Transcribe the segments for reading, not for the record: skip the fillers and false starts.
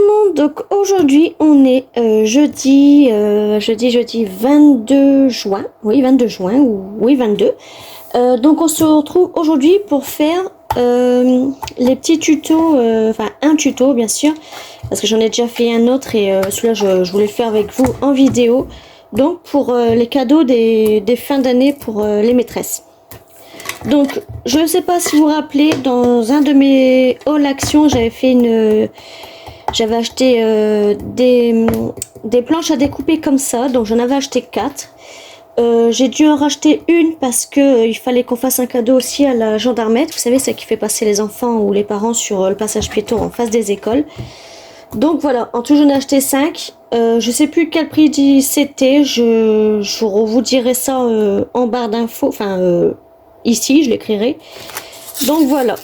monde, donc aujourd'hui on est jeudi 22 juin, oui 22 juin, ou oui 22. Donc on se retrouve aujourd'hui pour faire les petits tutos, enfin un tuto bien sûr, parce que j'en ai déjà fait un autre et celui-là je voulais le faire avec vous en vidéo. Donc pour les cadeaux des fins d'année pour les maîtresses. Donc je ne sais pas si vous vous rappelez, dans un de mes haul actions j'avais acheté des planches à découper comme ça, donc j'en avais acheté 4. J'ai dû en racheter une parce que il fallait qu'on fasse un cadeau aussi à la gendarmette, vous savez, celle qui fait passer les enfants ou les parents sur le passage piéton en face des écoles. Donc voilà, en tout j'en ai acheté 5. Je sais plus quel prix c'était, je vous dirai ça en barre d'infos, enfin ici je l'écrirai. Donc voilà,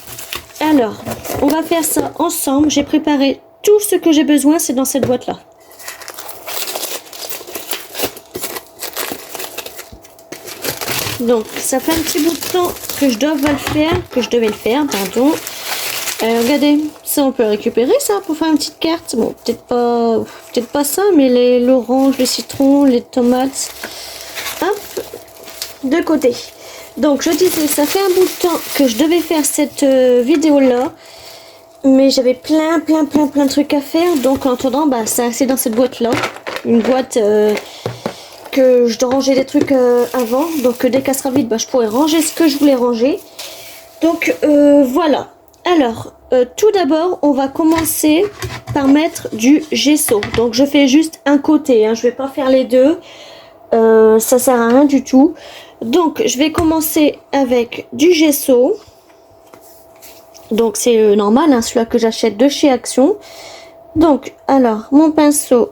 alors on va faire ça ensemble. J'ai préparé tout ce que j'ai besoin, c'est dans cette boîte là. Donc ça fait un petit bout de temps que je devais le faire, pardon. Regardez, ça on peut récupérer ça pour faire une petite carte. Bon, peut-être pas ça, mais l'orange, le citron, les tomates. Hop, de côté. Donc je disais, ça fait un bout de temps que je devais faire cette vidéo là, mais j'avais plein de trucs à faire. Donc en attendant, bah ça c'est dans cette boîte là, une boîte que je dois ranger des trucs avant. Donc dès qu'elle sera vide, bah, je pourrai ranger ce que je voulais ranger. Donc voilà. Alors tout d'abord on va commencer par mettre du gesso. Donc je fais juste un côté, hein, je vais pas faire les deux, ça sert à rien du tout. Donc je vais commencer avec du gesso. Donc c'est normal, hein, celui-là que j'achète de chez Action. Donc alors mon pinceau.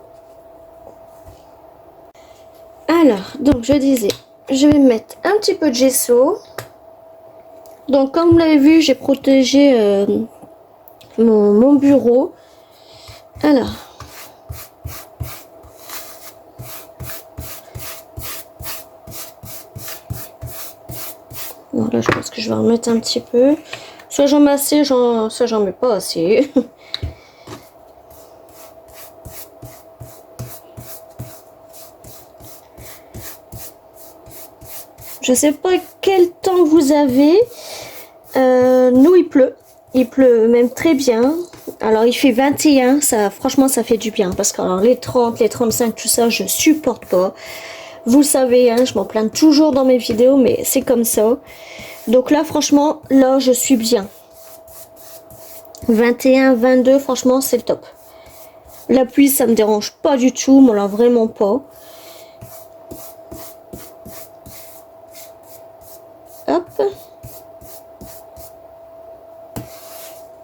Alors donc je disais, je vais mettre un petit peu de gesso. Donc comme vous l'avez vu, j'ai protégé mon bureau. Alors bon, là je pense que je vais en mettre un petit peu. Soit j'en mets assez, soit j'en mets pas assez. Je sais pas quel temps vous avez. Nous il pleut. Il pleut même très bien. Alors il fait 21, ça, franchement ça fait du bien. Parce que alors, les 30, les 35, tout ça, je supporte pas. Vous le savez, hein, je m'en plains toujours dans mes vidéos, mais c'est comme ça. Donc là, franchement, là je suis bien. 21, 22, franchement c'est le top. La pluie ça me dérange pas du tout, mais là vraiment pas. Hop.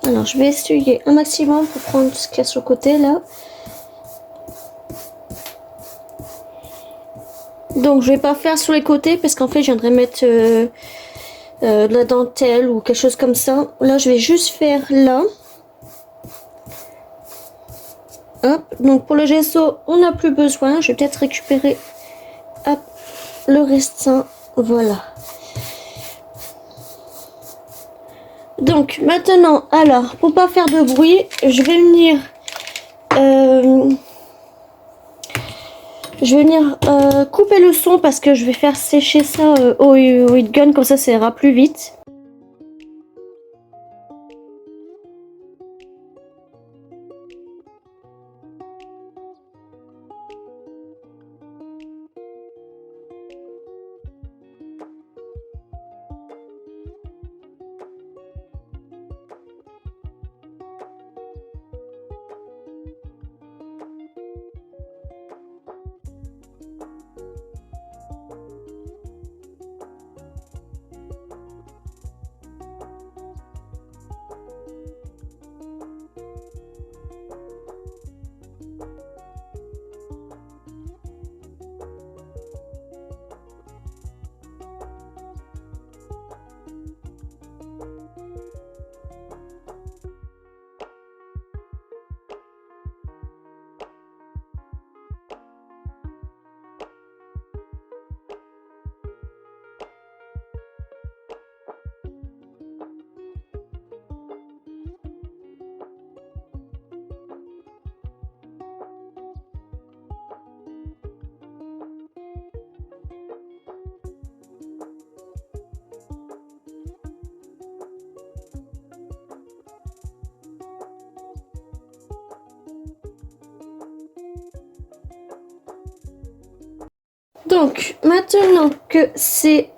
Alors je vais essuyer un maximum pour prendre ce qu'il y a sur le côté là. Donc je vais pas faire sur les côtés parce qu'en fait je viendrai mettre de la dentelle ou quelque chose comme ça. Là je vais juste faire là. Hop. Donc pour le gesso on n'a plus besoin. Je vais peut-être récupérer hop, le restant. Voilà. Donc maintenant, alors pour pas faire de bruit, je vais venir couper le son parce que je vais faire sécher ça au heat gun, comme ça ira plus vite. Donc, maintenant que c'est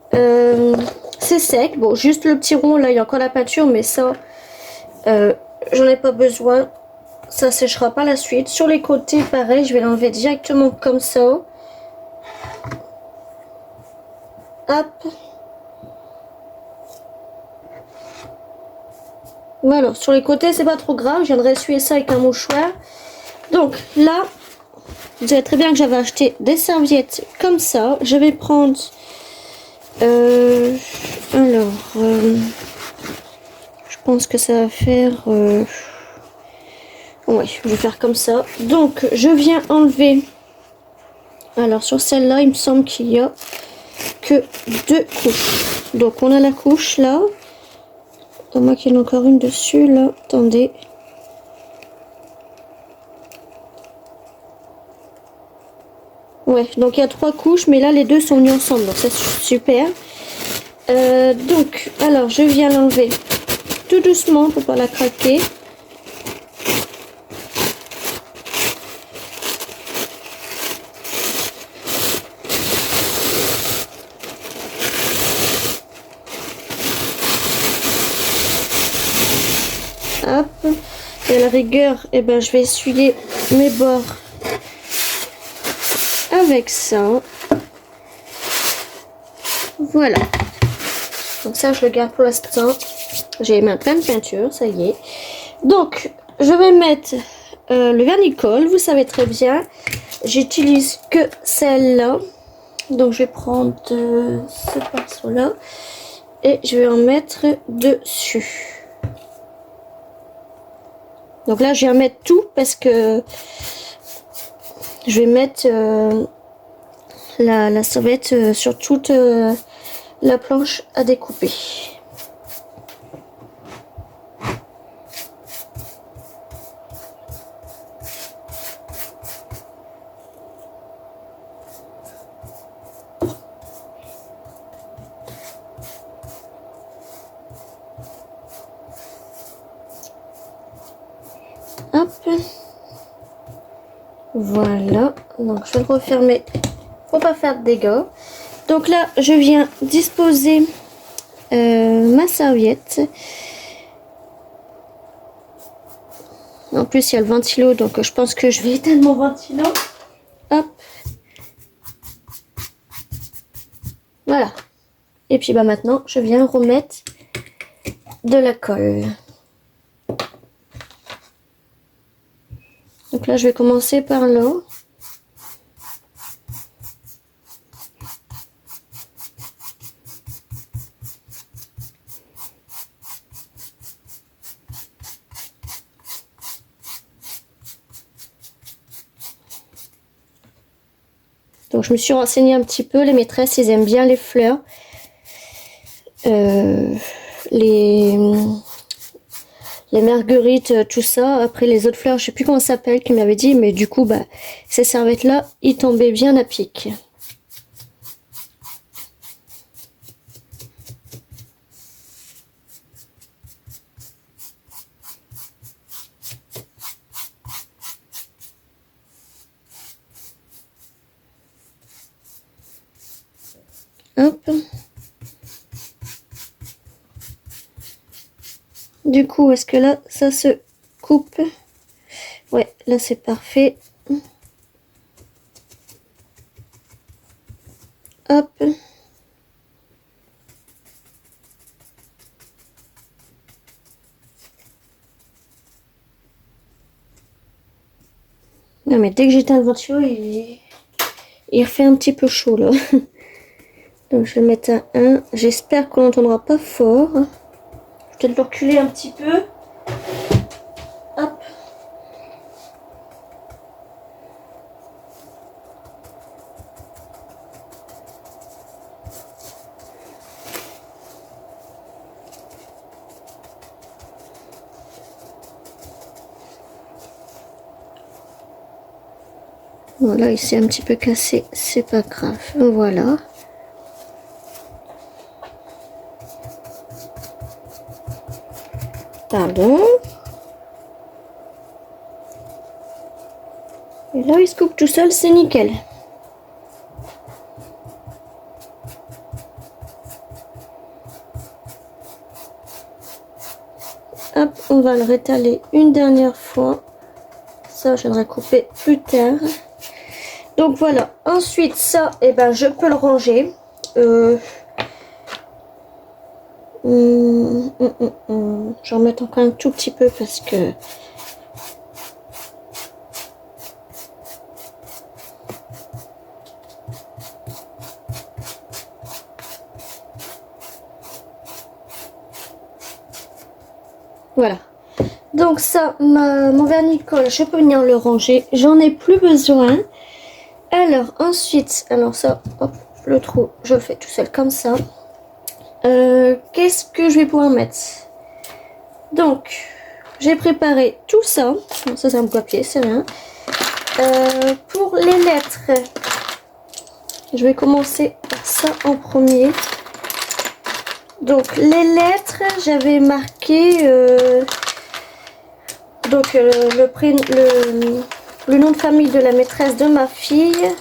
sec, bon, juste le petit rond, là, il y a encore la peinture, mais ça, j'en ai pas besoin. Ça séchera par la suite. Sur les côtés, pareil, je vais l'enlever directement comme ça. Hop. Voilà, sur les côtés, c'est pas trop grave. Je viendrai essuyer ça avec un mouchoir. Donc, là, vous savez très bien que j'avais acheté des serviettes comme ça. Je vais prendre... je pense que ça va faire... ouais, je vais faire comme ça. Donc, je viens enlever... Alors, sur celle-là, il me semble qu'il y a que 2 couches. Donc, on a la couche là. Attends, moi qu'il y en a encore une dessus là. Attendez. Ouais, donc il y a 3 couches, mais là les deux sont venus ensemble, donc c'est super. Donc, alors je viens l'enlever tout doucement pour pas la craquer. Hop, et à la rigueur, eh ben, je vais essuyer mes bords avec ça. Voilà. Donc ça, je le garde pour l'instant. J'ai mis plein de peinture, ça y est. Donc, je vais mettre le vernis-colle. Vous savez très bien, j'utilise que celle-là. Donc, je vais prendre ce pinceau-là et je vais en mettre dessus. Donc là, je vais en mettre tout parce que je vais mettre la serviette sur toute la planche à découper. Hop. Voilà. Donc je vais le refermer pour pas faire de dégâts. Donc là, je viens disposer ma serviette. En plus, il y a le ventilo, donc je pense que je vais éteindre mon ventilo. Hop. Voilà. Et puis bah maintenant, je viens remettre de la colle. Donc là, je vais commencer par là. Donc je me suis renseignée un petit peu, les maîtresses, ils aiment bien les fleurs. Les marguerites, tout ça. Après les autres fleurs, je sais plus comment ça s'appelle, qui m'avait dit, mais du coup, bah, ces serviettes-là, ils tombaient bien à pic. Hop. Du coup, est-ce que là, ça se coupe? Ouais, là, c'est parfait. Hop. Non, mais dès que j'éteins le ventilo, il refait un petit peu chaud, là. Donc, je vais mettre à 1. J'espère qu'on n'entendra pas fort. Je vais peut-être le reculer un petit peu. Hop. Voilà, il s'est un petit peu cassé, c'est pas grave. Voilà. Pardon. Et là, il se coupe tout seul, c'est nickel. on va le rétaler une dernière fois. Ça, je viendrai couper plus tard. Donc voilà. Ensuite, ça, eh ben, je peux le ranger. J'en remets encore un tout petit peu parce que... Voilà. Donc ça, mon vernis-colle, je peux venir le ranger. J'en ai plus besoin. Alors, ensuite, alors ça, hop, le trou, je le fais tout seul comme ça. Qu'est-ce que je vais pouvoir mettre? Donc, j'ai préparé tout ça. Ça, c'est un papier, c'est rien. Pour les lettres, je vais commencer par ça en premier. Donc, les lettres, j'avais marqué donc le nom de famille de la maîtresse de ma fille.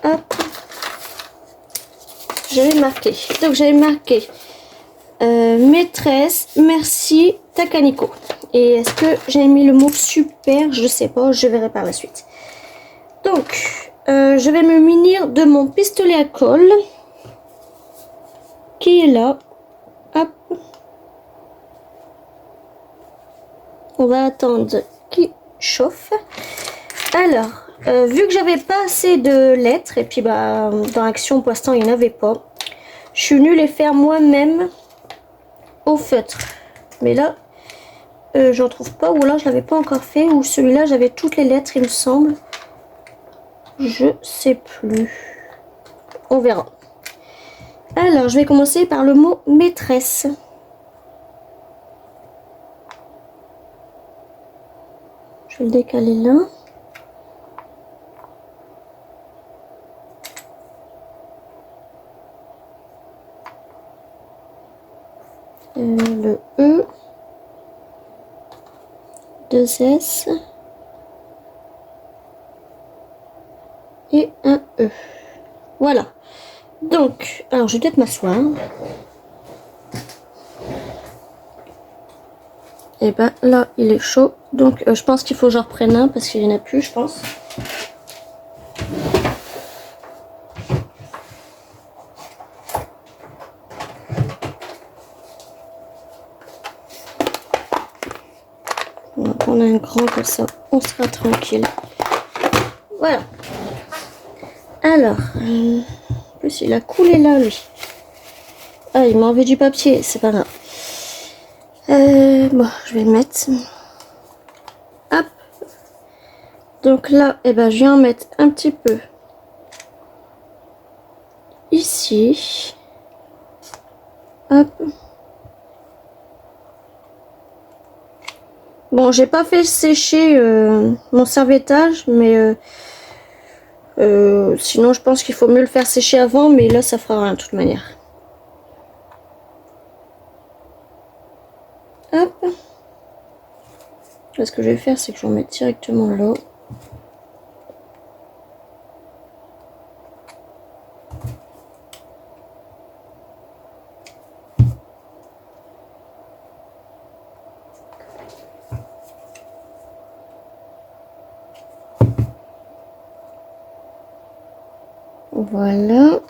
Hop. J'avais marqué. Donc, j'avais marqué maîtresse, merci, Takaniko. Et est-ce que j'ai mis le mot super? Je sais pas, je verrai par la suite. Donc, je vais me munir de mon pistolet à colle qui est là. Hop. On va attendre qu'il chauffe. Alors, vu que j'avais pas assez de lettres, et puis bah dans Action pour l'instant il n'y en avait pas, je suis venue les faire moi-même au feutre. Mais là, j'en trouve pas, ou alors je l'avais pas encore fait, ou celui-là j'avais toutes les lettres il me semble. Je sais plus. On verra. Alors, je vais commencer par le mot maîtresse. Je vais le décaler là. Le E. 2 S. Et un E. Voilà. Donc, alors je vais peut-être m'asseoir. Et ben là, il est chaud. Donc, je pense qu'il faut que j'en reprenne un parce qu'il n'y en a plus, je pense. On va prendre un grand comme ça, on sera tranquille. Voilà. Alors, en plus il a coulé là, lui. Ah, il m'a enlevé du papier, c'est pas grave. Bon, je vais le mettre. Hop. Donc là, eh ben, je viens en mettre un petit peu ici. Hop. Bon, j'ai pas fait sécher mon servettage, mais sinon je pense qu'il faut mieux le faire sécher avant, mais là ça fera rien de toute manière. Hop. Là, ce que je vais faire, c'est que je vais en mettre directement là. Voilà.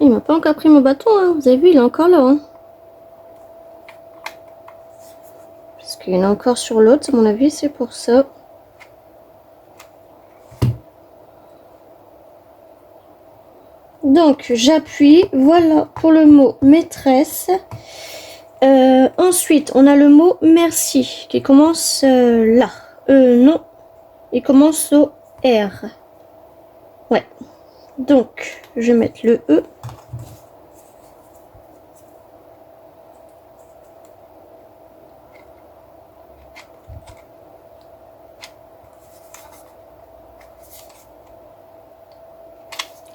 Il m'a pas encore pris mon bâton, hein. Vous avez vu, il est encore là. Hein. Parce qu'il y en a encore sur l'autre, à mon avis, c'est pour ça. Donc, j'appuie. Voilà pour le mot maîtresse. Ensuite, on a le mot merci qui commence là. Non, il commence au R. Ouais. Donc, je vais mettre le E.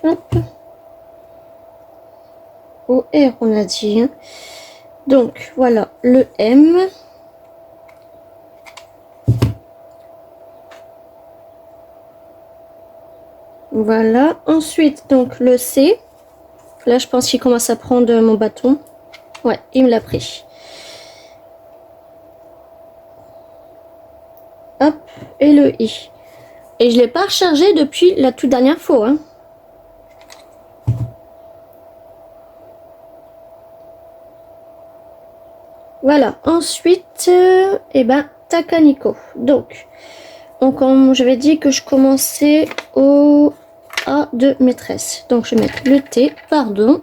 Hop. O R, on a dit. Hein. Donc, voilà, le M. Voilà. Ensuite, donc, le C. Là, je pense qu'il commence à prendre mon bâton. Ouais, il me l'a pris. Hop, et le I. Et je ne l'ai pas rechargé depuis la toute dernière fois. Hein. Voilà. Ensuite, eh ben, Takaniko. Donc, comme j'avais dit que je commençais au A de maîtresse. Donc, je vais mettre le T, pardon.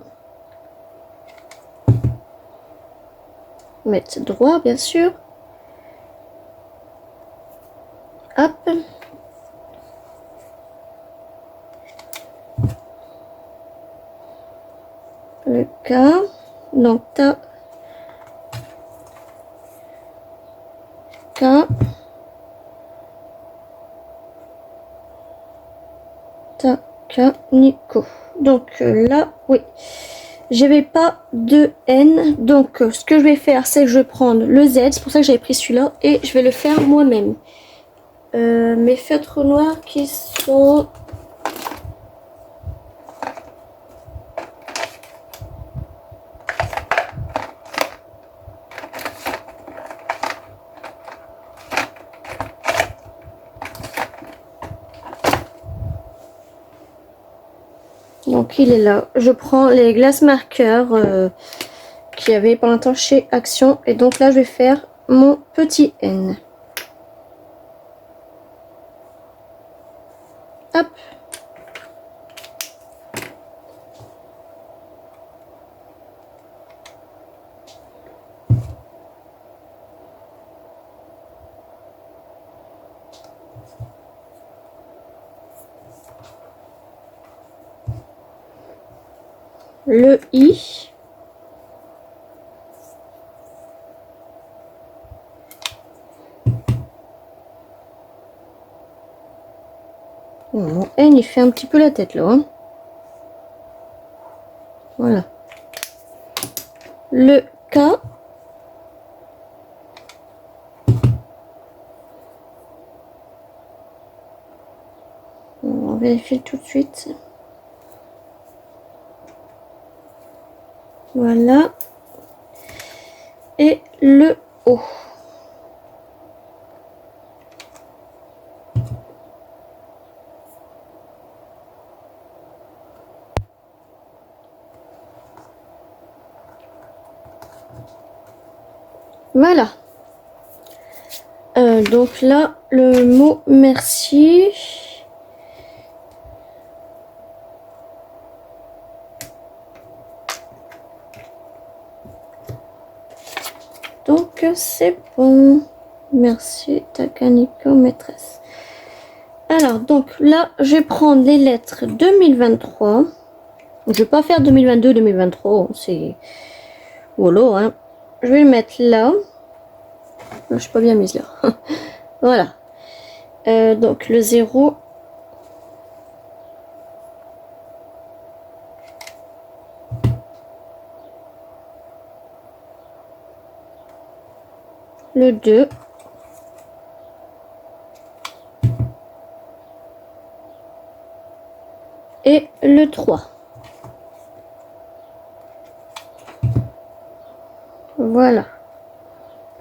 Mettre droit, bien sûr. Hop. Le K. Donc, ta. K. Takaniko. Donc là, oui. J'avais pas de N. Donc, ce que je vais faire, c'est que je vais prendre le Z. C'est pour ça que j'avais pris celui-là. Et je vais le faire moi-même. Mes feutres noirs qui sont... Donc il est là. Je prends les glaces marqueurs qu'il y avait pendant un temps chez Action. Et donc là, je vais faire mon petit N. Hop. Le I. Mon N, il fait un petit peu la tête là. Hein. Voilà. Le K. On va vérifier tout de suite. Voilà. Et le O. Voilà. Donc là, le mot merci. Donc c'est bon. Merci Takaniko maîtresse. Alors donc là, je vais prendre les lettres 2023. Je vais pas faire 2022-2023, c'est voilà. Hein. Je vais le mettre là. Je suis pas bien mise là. Voilà. Donc le 0. Le 2. Et le 3. Voilà.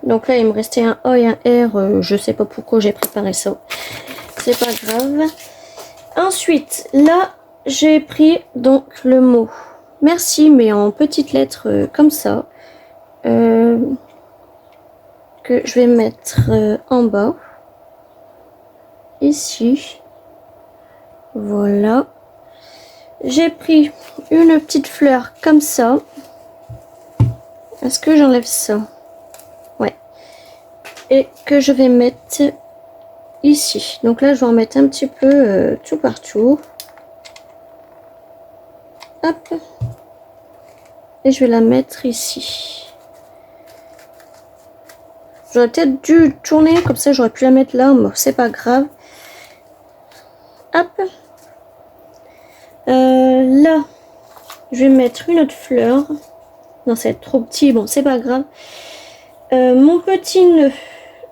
Donc là, il me restait un A et un R. Je sais pas pourquoi j'ai préparé ça. C'est pas grave. Ensuite, là, j'ai pris donc le mot merci, mais en petites lettres comme ça. Que je vais mettre en bas. Ici. Voilà. J'ai pris une petite fleur comme ça. Est-ce que j'enlève ça? Ouais. Et que je vais mettre ici. Donc là, je vais en mettre un petit peu tout partout. Hop. Et je vais la mettre ici. J'aurais peut-être dû tourner, comme ça j'aurais pu la mettre là, mais c'est pas grave. Hop. Là, je vais mettre une autre fleur. Non, c'est trop petit. Bon, c'est pas grave. Mon petit nœud.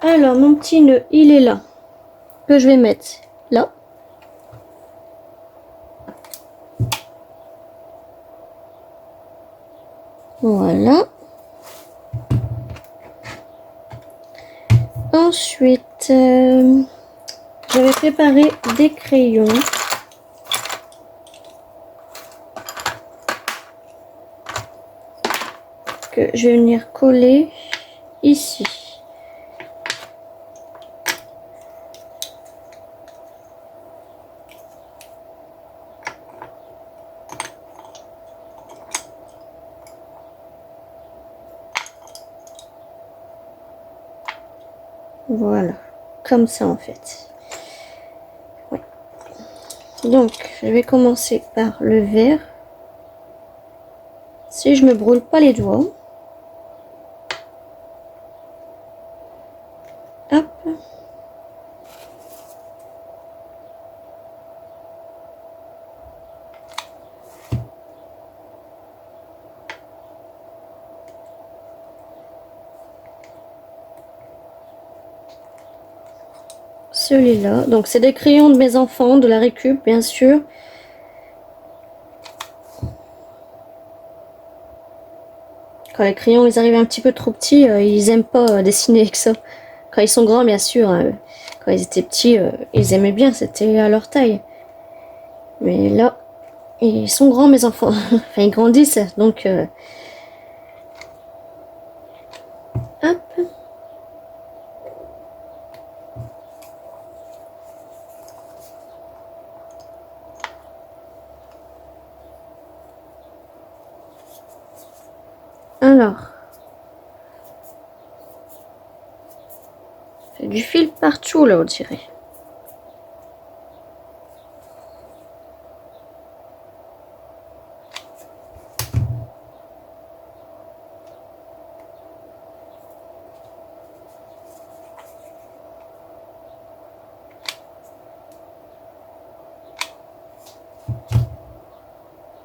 Alors, mon petit nœud, il est là. Que je vais mettre là. Voilà. Ensuite, j'avais préparé des crayons. Que je vais venir coller ici. Voilà, comme ça en fait. Ouais. Donc, je vais commencer par le vert. Si je me brûle pas les doigts. Hop. Celui-là. Donc, c'est des crayons de mes enfants, de la récup, bien sûr. Quand les crayons ils arrivent un petit peu trop petits, ils aiment pas dessiner avec ça. Quand ils sont grands, bien sûr. Quand ils étaient petits, ils aimaient bien, c'était à leur taille. Mais là, ils sont grands, mes enfants. Enfin, ils grandissent, donc... hop. Alors... c'est du fil partout, là, on dirait.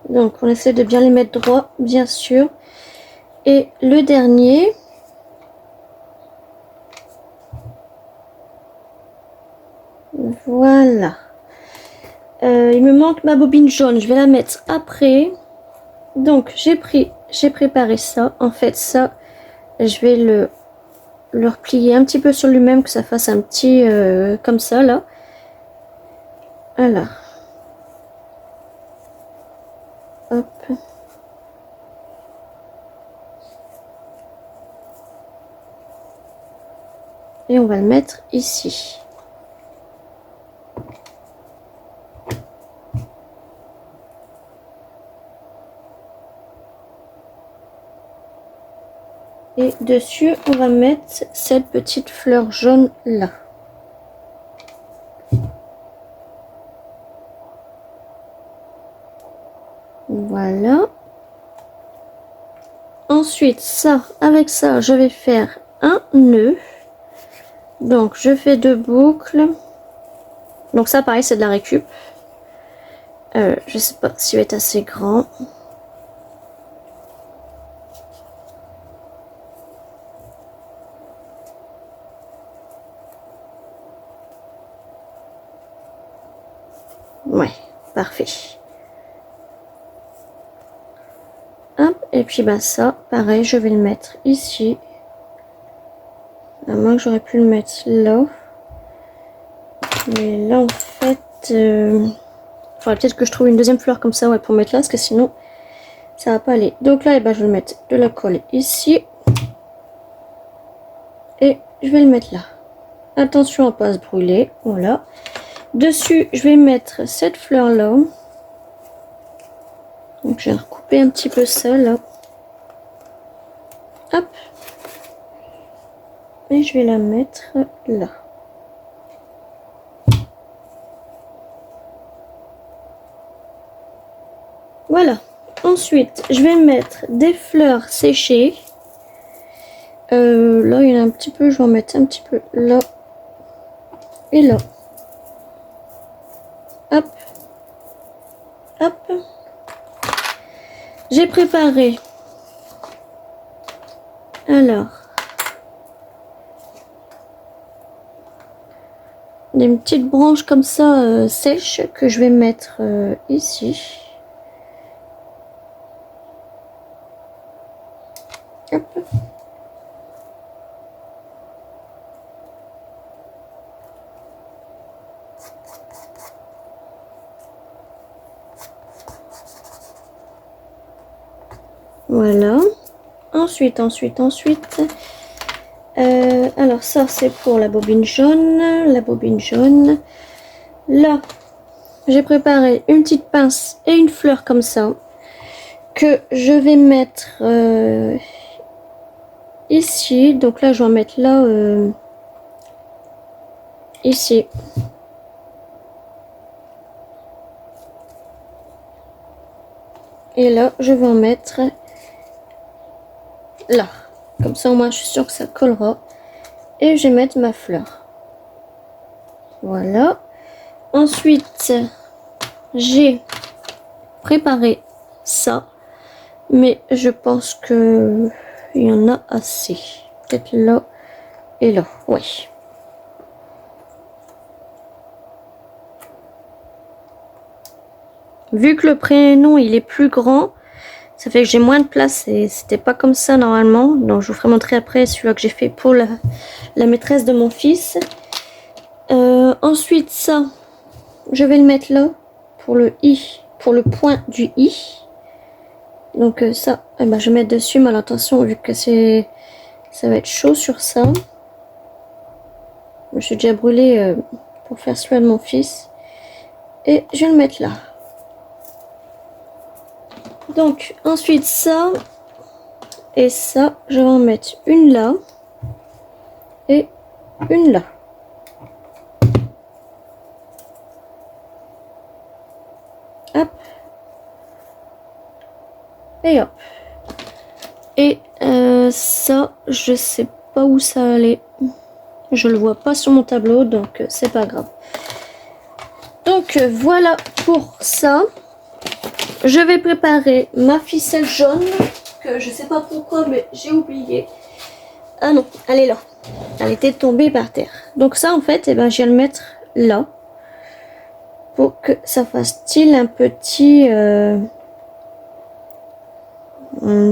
Donc, on essaie de bien les mettre droits, bien sûr. Et le dernier... voilà. Il me manque ma bobine jaune, je vais la mettre après. Donc, j'ai préparé ça. En fait, ça, je vais le replier un petit peu sur lui-même, que ça fasse un petit... comme ça, là. Voilà. Hop. Et on va le mettre ici. Et dessus, on va mettre cette petite fleur jaune là. Voilà. Ensuite, ça, avec ça, je vais faire un nœud. Donc, je fais 2 boucles. Donc ça, pareil, c'est de la récup. Je sais pas s'il va être assez grand. Ouais, parfait. Hop, et puis bah ça, pareil, je vais le mettre ici. À moins que j'aurais pu le mettre là. Mais là, en fait, faudrait peut-être que je trouve une deuxième fleur comme ça, ouais, pour mettre là, parce que sinon, ça va pas aller. Donc là, eh ben, je vais mettre de la colle ici. Et je vais le mettre là. Attention à pas se brûler, voilà. Dessus, je vais mettre cette fleur là. Donc je vais recouper un petit peu ça là. Hop. Et je vais la mettre là. Voilà. Ensuite, je vais mettre des fleurs séchées. Là, il y en a un petit peu. Je vais en mettre un petit peu là. Et là. Hop. Hop. J'ai préparé Alors, des petites branches comme ça sèches que je vais mettre ici. Hop. Voilà. Ensuite. Alors ça c'est pour la bobine jaune. La bobine jaune. Là, j'ai préparé une petite pince et une fleur comme ça que je vais mettre ici. Donc là, je vais en mettre là ici. Et là, je vais en mettre là. Comme ça, au moins, je suis sûre que ça collera. Et je vais mettre ma fleur. Voilà. Ensuite, j'ai préparé ça. Mais je pense que il y en a assez. Peut-être là et là. Ouais. Vu que le prénom, il est plus grand, ça fait que j'ai moins de place et c'était pas comme ça normalement. Donc je vous ferai montrer après celui-là que j'ai fait pour la maîtresse de mon fils. Ensuite ça, je vais le mettre là pour le i, pour le point du i. Donc ça, je vais mettre dessus, mais attention vu que ça va être chaud sur ça. Je suis déjà brûlée pour faire celui-là de mon fils. Et je vais le mettre là. Donc ensuite ça et ça, je vais en mettre une là et une là. Hop. Et hop. Et ça, je sais pas où ça allait. Je le vois pas sur mon tableau, donc c'est pas grave. Donc voilà pour ça. Je vais préparer ma ficelle jaune, que je sais pas pourquoi, mais j'ai oublié. Ah non, elle est là. Elle était tombée par terre. Donc ça, en fait, je vais le mettre là. Pour que ça fasse style un petit... une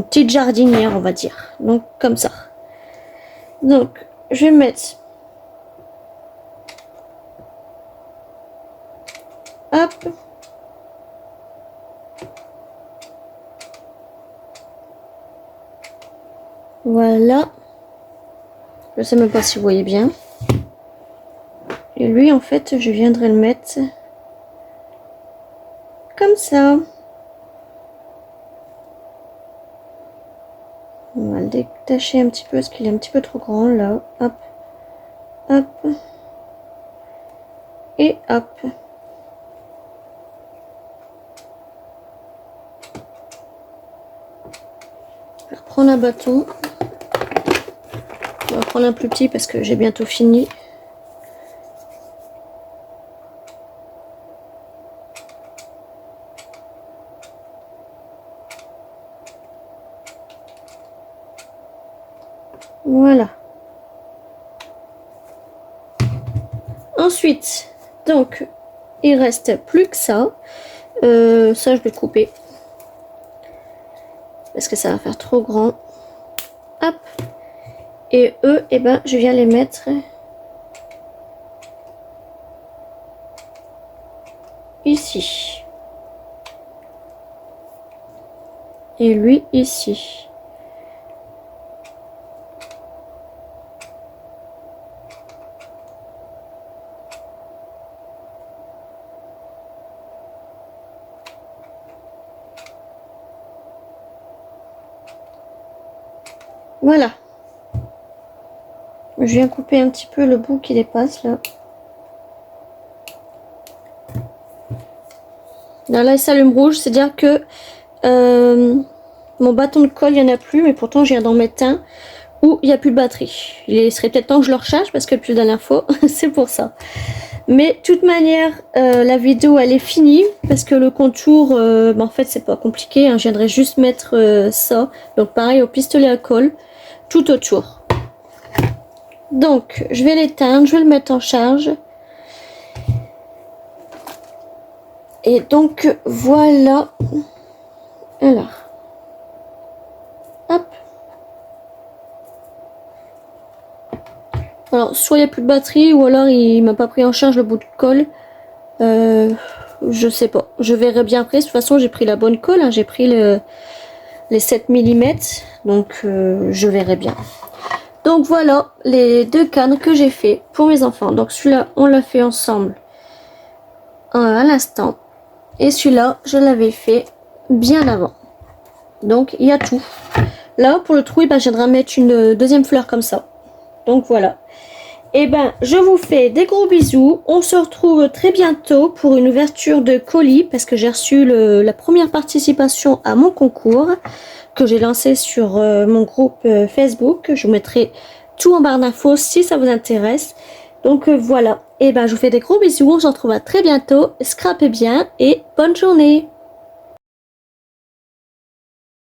petite jardinière, on va dire. Donc, comme ça. Donc, je vais mettre... Hop. Voilà. Je sais même pas si vous voyez bien. Et lui, en fait, je viendrai le mettre comme ça. On va le détacher un petit peu parce qu'il est un petit peu trop grand là. Hop. Hop. Et hop. Je vais reprendre un bâton. On va prendre un plus petit parce que j'ai bientôt fini. Voilà. Ensuite, donc, il reste plus que ça. Ça, je vais couper. Parce que ça va faire trop grand. Hop. Et eux, je viens les mettre ici. Et lui, ici. Voilà. Je viens couper un petit peu le bout qui dépasse là. Là, il s'allume rouge, c'est-à-dire que mon bâton de colle, il n'y en a plus, mais pourtant, je viens d'en mettre un où il n'y a plus de batterie. Il serait peut-être temps que je le recharge parce que depuis la dernière fois, c'est pour ça. Mais de toute manière, la vidéo, elle est finie parce que le contour, en fait, c'est pas compliqué. Hein, je viendrai juste mettre ça. Donc, pareil, au pistolet à colle. tout autour. Donc, je vais l'éteindre, je vais le mettre en charge. Et donc, voilà. Alors. Hop. Alors, soit il n'y a plus de batterie, ou alors il m'a pas pris en charge le bout de colle. Je sais pas. Je verrai bien après. De toute façon, j'ai pris la bonne colle. Hein. J'ai pris les 7 mm. Donc, je verrai bien. Donc, voilà les 2 cannes que j'ai fait pour mes enfants. Donc, celui-là, on l'a fait ensemble à l'instant. Et celui-là, je l'avais fait bien avant. Donc, il y a tout. Là, pour le trou, ben, je viendrai mettre une deuxième fleur comme ça. Donc, voilà. Et ben, je vous fais des gros bisous. On se retrouve très bientôt pour une ouverture de colis parce que j'ai reçu la première participation à mon concours que j'ai lancé sur mon groupe Facebook. Je vous mettrai tout en barre d'infos si ça vous intéresse. Donc voilà. Et ben, je vous fais des gros bisous. On se retrouve à très bientôt. Scrapez bien et bonne journée.